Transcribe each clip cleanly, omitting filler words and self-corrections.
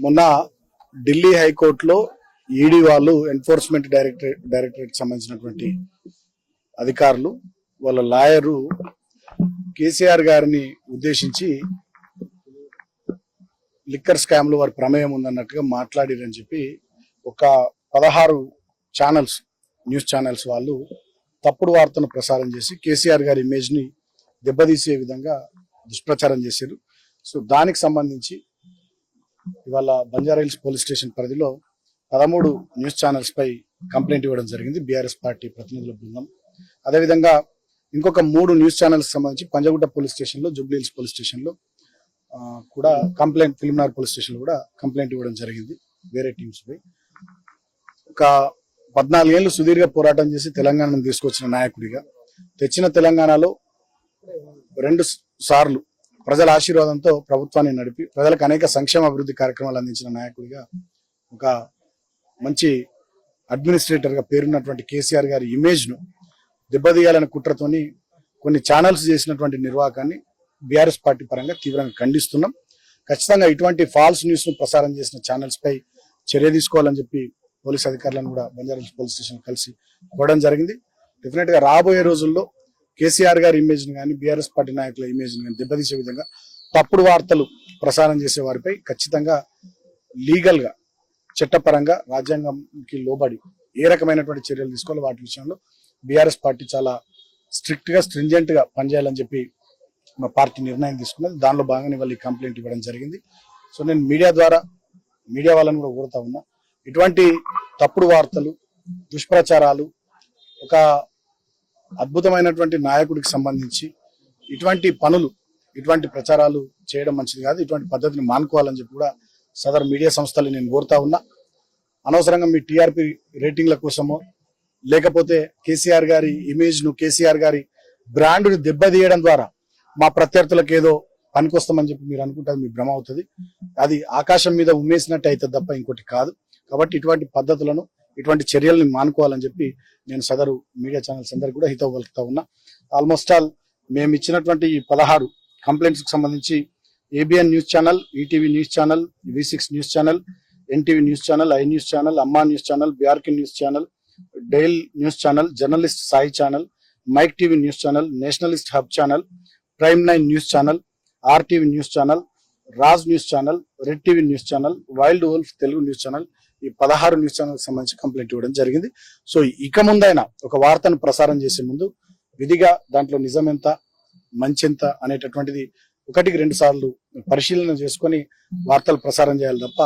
మొన్న ఢిల్లీ హైకోర్టులో ఈడీ వాళ్ళు ఎన్ఫోర్స్మెంట్ డైరెక్టరేట్ సంబంధించినటువంటి అధికారులు వాళ్ళ లాయరు కేసీఆర్ గారిని ఉద్దేశించి లిక్కర్ స్కామ్ లో వారి ప్రమేయం ఉందన్నట్టుగా మాట్లాడిరని చెప్పి ఒక 16 ఛానల్స్ న్యూస్ ఛానల్స్ వాళ్ళు తప్పుడు వార్తను ప్రసారం చేసి కేసీఆర్ గారి ఇమేజ్ ని దెబ్బతీసే విధంగా దుష్ప్రచారం చేశారు. సో దానికి సంబంధించి ఇవాళ బంజారాహిల్స్ పోలీస్ స్టేషన్ పరిధిలో 13 న్యూస్ ఛానల్స్ పై కంప్లైంట్ ఇవ్వడం జరిగింది బీఆర్ఎస్ పార్టీ ప్రతినిధుల బృందం. అదేవిధంగా ఇంకొక 3 న్యూస్ ఛానల్స్ సంబంధించి పంజగుట్ట పోలీస్ స్టేషన్ లో, జూబ్లీహిల్స్ పోలీస్ స్టేషన్ లో కూడా కంప్లైంట్, ఫిలింనగర్ పోలీస్ స్టేషన్ లో కూడా కంప్లైంట్ ఇవ్వడం జరిగింది వేరే టీమ్స్ పై. ఒక 14 ఏళ్లు సుదీర్ఘ పోరాటం చేసి తెలంగాణను తీసుకొచ్చిన నాయకుడిగా, తెచ్చిన తెలంగాణలో 2 సార్లు ప్రజల ఆశీర్వాదంతో ప్రభుత్వాన్ని నడిపి ప్రజలకు అనేక సంక్షేమ అభివృద్ధి కార్యక్రమాలు అందించిన నాయకుడిగా, ఒక మంచి అడ్మినిస్ట్రేటర్ గా పేరున్నటువంటి కేసీఆర్ గారి ఇమేజ్ ను దెబ్బతీయాలనే కుట్రతోని కొన్ని ఛానల్స్ చేసినటువంటి నిర్వాహకాన్ని బీఆర్ఎస్ పార్టీ పరంగా తీవ్రంగా ఖండిస్తున్నాం. ఖచ్చితంగా ఇటువంటి ఫాల్స్ న్యూస్ ను ప్రసారం చేసిన ఛానల్స్ పై చర్య తీసుకోవాలని చెప్పి పోలీస్ అధికారులను కూడా బంజారాహిల్స్ పోలీస్ స్టేషన్ కలిసి కోవడం జరిగింది. డెఫినెట్ గా రాబోయే రోజుల్లో కేసీఆర్ గారి ఇమేజ్ ని కానీ, బీఆర్ఎస్ పార్టీ నాయకుల ఇమేజ్ ని కానీ దెబ్బతీసే విధంగా తప్పుడు వార్తలు ప్రసారం చేసే వారిపై ఖచ్చితంగా లీగల్ గా, చట్టపరంగా, రాజ్యాంగంకి లోబడి ఏ రకమైనటువంటి చర్యలు తీసుకోవాలి వాటి విషయంలో బీఆర్ఎస్ పార్టీ చాలా స్ట్రిక్ట్ గా, స్ట్రింజెంట్ గా పనిచేయాలని చెప్పి మా పార్టీ నిర్ణయం తీసుకున్నది. దానిలో భాగంగా వాళ్ళు కంప్లైంట్ ఇవ్వడం జరిగింది. సో నేను మీడియా ద్వారా మీడియా వాళ్ళని కూడా కోరుతా ఉన్నా, ఇటువంటి తప్పుడు వార్తలు, దుష్ప్రచారాలు, ఒక అద్భుతమైనటువంటి నాయకుడికి సంబంధించి ఇటువంటి పనులు, ఇటువంటి ప్రచారాలు చేయడం మంచిది కాదు. ఇటువంటి పద్ధతిని మానుకోవాలని చెప్పి కూడా సదరు మీడియా సంస్థలు నేను కోరుతా ఉన్నా. అనవసరంగా మీ టీఆర్పీ రేటింగ్ల కోసమో, లేకపోతే కేసీఆర్ గారి ఇమేజ్ ను, కేసీఆర్ గారి బ్రాండ్ని దెబ్బతీయడం ద్వారా మా ప్రత్యర్థులకు ఏదో పనికొస్తామని చెప్పి మీరు అనుకుంటారు, మీ భ్రమ అవుతుంది. అది ఆకాశం మీద ఉమ్మేసినట్టు అవుతుంది తప్ప ఇంకోటి కాదు. కాబట్టి ఇటువంటి పద్ధతులను, ఇటువంటి చర్యల్ని మానుకోవాలని చెప్పి నేను సదరు మీడియా ఛానల్స్ అందరికీ కూడా హితవు పలుకుతా ఉన్నా. ఆల్మోస్ట్ ఆల్ మేము ఇచ్చినటువంటి ఈ 16 కంప్లైంట్స్ కి సంబంధించి ABN news channel, ETV news channel, V6 news channel, NTV news channel, I news channel, Amma news channel, BRK news channel, dial news channel, journalist Sai channel, mic TV news channel, nationalist hub channel, prime 9 news channel, RTV news channel, Raj news channel, red TV news channel, wild wolf Telugu news channel, ఈ 16 news channel సంబంధించి complaint ఇవ్వడం జరిగింది. So ఇక ముందైనా ఒక వార్తను ప్రసారం చేసే ముందు విధిగా దాంట్లో నిజం ఎంత, మంచి ఎంత అనేటటువంటిది 1-2 సార్లు పరిశీలన చేసుకొని వార్తలు ప్రసారం చేయాలి తప్ప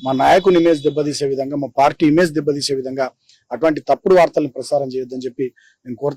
మా నాయకుని ఇమేజ్ దెబ్బతీసే విధంగా, మా పార్టీ ఇమేజ్ దెబ్బతీసే విధంగా అటువంటి తప్పుడు వార్తలను ప్రసారం చేయొద్దని చెప్పి నేను కోరుతా